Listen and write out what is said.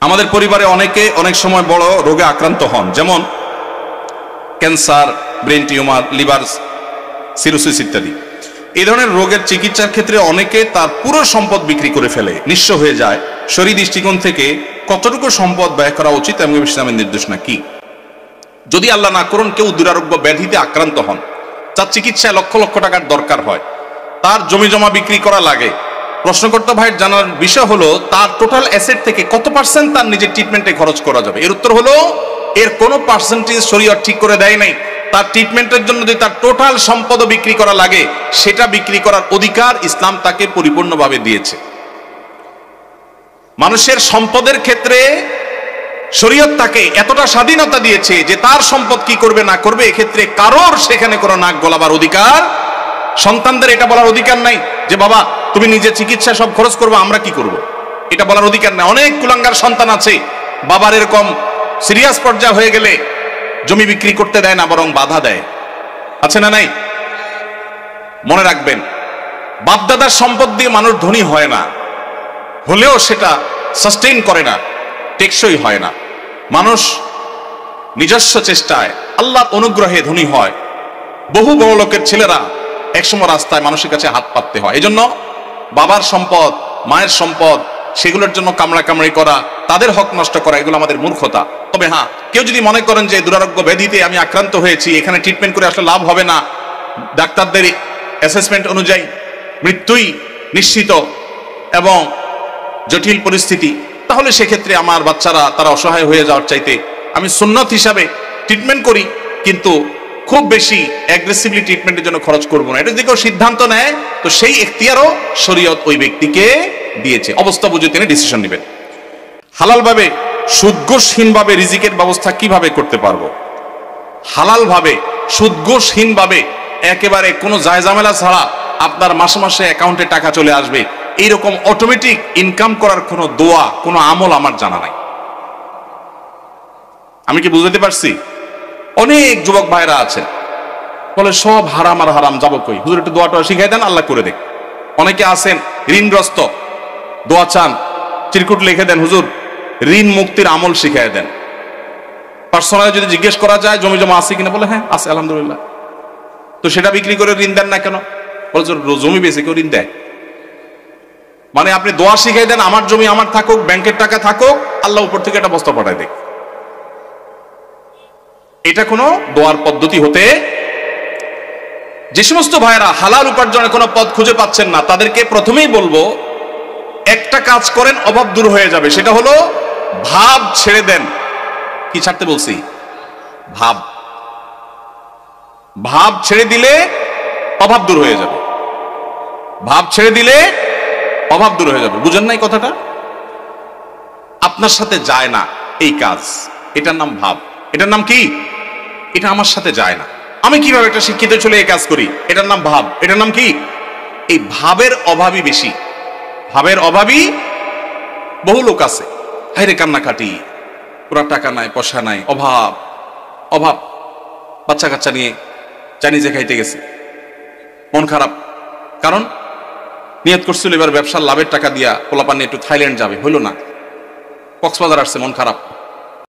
আমাদের পরিবারে অনেকে অনেক সময় বড় রোগে আক্রান্ত হন, যেমন cancer, brain tumour, liver cirrhosis ইত্যাদি। এই ধরনের রোগের চিকিৎসার ক্ষেত্রে অনেকে তার পুরো সম্পদ বিক্রি করে ফেলে, নিঃস্ব হয়ে যায়। শরীর দৃষ্টিকোণ থেকে কতটুকু সম্পদ ব্যয় করা উচিত এবং ইসলামের নির্দেশনা কি? যদি আল্লাহ না করুন কেউ দুরারোগ্য ব্যাধিতে আক্রান্ত হন, তার চিকিৎসায় লক্ষ লক্ষ টাকার দরকার হয়, তার জমি জমা বিক্রি করা লাগে, প্রশ্নকর্তা ভাইয়ের জানার বিষয় হলো তার টোটাল অ্যাসেট থেকে কত পার্সেন্ট তার নিজের ট্রিটমেন্টে খরচ করা যাবে? এর উত্তর হলো এর কোনো পার্সেন্টেজ শরীয়ত ঠিক করে দেয় নাই। তার ট্রিটমেন্টের জন্য যদি তার টোটাল সম্পদ বিক্রি করা লাগে, সেটা বিক্রি করার অধিকার ইসলাম তাকে পরিপূর্ণভাবে দিয়েছে। মানুষের সম্পদের ক্ষেত্রে শরীয়ত তাকে এতটা স্বাধীনতা দিয়েছে যে তার সম্পদ কি করবে না করবে এক্ষেত্রে কারোর সেখানে কোনো নাক গলাবার অধিকার, সন্তানদের এটা বলার অধিকার নাই যে বাবা তুমি নিজে চিকিৎসা সব খরচ করবে, আমরা কি করব, এটা বলার অধিকার নাই। অনেক কুলাঙ্গার সন্তান আছে, বাবার এরকম সিরিয়াস পর্যায়ে হয়ে গেলে জমি বিক্রি করতে দেয় না, বরং বাধা দেয়। আছে না নাই? মনে রাখবেন, বাপদাদার সম্পদ দিয়ে মানুষ ধনী হয় না, হলেও সেটা সাস্টেইন করে না, টেকসই হয় না। মানুষ নিজস্ব চেষ্টায় আল্লাহর অনুগ্রহে ধনী হয়। বহু বড় লোকের ছেলেরা একসময় রাস্তায় মানুষের কাছে হাত পাততে হয়। এজন্য বাবার সম্পদ, মায়ের সম্পদ, সেগুলোর জন্য কামড়াকামড়ি করা, তাদের হক নষ্ট করা, এগুলো আমাদের মূর্খতা। তবে হ্যাঁ, কেউ যদি মনে করেন যে দুরারোগ্য ব্যাধিতে আমি আক্রান্ত হয়েছি, এখানে ট্রিটমেন্ট করে আসলে লাভ হবে না, ডাক্তারদের অ্যাসেসমেন্ট অনুযায়ী মৃত্যুই নিশ্চিত এবং জটিল পরিস্থিতি, তাহলে সেক্ষেত্রে আমার বাচ্চারা তারা অসহায় হয়ে যাওয়ার চাইতে আমি সুন্নত হিসাবে ট্রিটমেন্ট করি, কিন্তু খুব বেশি অ্যাগ্রেসিভলি ট্রিটমেন্টের জন্য খরচ করবো না। এটা যদি কেউ সিদ্ধান্ত নেয় তো সেই এখতিয়ারও শরীয়ত ওই ব্যক্তিকে দিয়েছে, অবস্থা বুঝে তিনি ডিসিশন নেবেন। হালালভাবে সুদঘোষহীনভাবে রিজিকের ব্যবস্থা কিভাবে করতে পারবো? হালালভাবে সুদঘোষহীনভাবে একেবারে কোনো জায়জামেলা ছাড়া আপনার মাসে মাসে অ্যাকাউন্টে টাকা চলে আসবে, এইরকম অটোমেটিক ইনকাম করার কোনো দোয়া, কোনো আমল আমার জানা নাই। আমি কি বুঝতে পারছি? অনেক যুবক ভাইরা আছেন বলে সব হারাম আর হারাম, যাবো কই, হুজুর একটু দোয়াটা শিখাই দেন, আল্লাহ করে দেখ। অনেকে আছেন ঋণগ্রস্ত, দোয়া চান, চিরকুট লিখে দেন, হুজুর ঋণ মুক্তির আমল শিখাই দেন। পার্সোনালি যদি জিজ্ঞেস করা যায় জমি জমা আছে কিনা, বলে হ্যাঁ আছে আলহামদুলিল্লাহ। তো সেটা বিক্রি করে ঋণ দেন না কেন? বলে জমি বেশি কেউ ঋণ দেয়? মানে আপনি দোয়া শিখাই দেন, আমার জমি আমার থাকুক, ব্যাংকের টাকা থাকুক, আল্লাহ উপর থেকে একটা বস্তা পাঠায় দেখ। এটা কোনো দোয়ার পদ্ধতি হতে, যে সমস্ত ভাইরা হালাল উপার্জনের কোনো পথ খুঁজে পাচ্ছেন না তাদেরকে প্রথমেই বলবো একটা কাজ করেন, অভাব দূর হয়ে যাবে। সেটা হলো ভাব ছেড়ে দেন। কি ছাড়তে বলছি? ভাব। ভাব ছেড়ে দিলে অভাব দূর হয়ে যাবে। ভাব ছেড়ে দিলে অভাব দূর হয়ে যাবে। বুঝেন নাই কথাটা? আপনার সাথে যায় না এই কাজ, এটার নাম ভাব। এটার নাম কি? এটা আমার সাথে যায় না, আমি কিভাবে একটা শিক্ষিত ছেলে এই কাজ করি, এটার নাম ভাব। এটার নাম কি? এই ভাবের অভাবই বেশি। ভাবের অভাবই বহু লোক আছে, হাইরে কান্নাকাটি, পুরা টাকা নাই, পয়সা নাই, অভাব অভাব। বাচ্চা কাচ্চা নিয়ে চাইনিজে খাইতে গেছে, মন খারাপ, কারণ নিয়ত করছিল এবার ব্যবসার লাভের টাকা দিয়া পোলাপান নিয়ে একটু থাইল্যান্ড যাবে, হইল না, কক্সবাজার আসছে, মন খারাপ।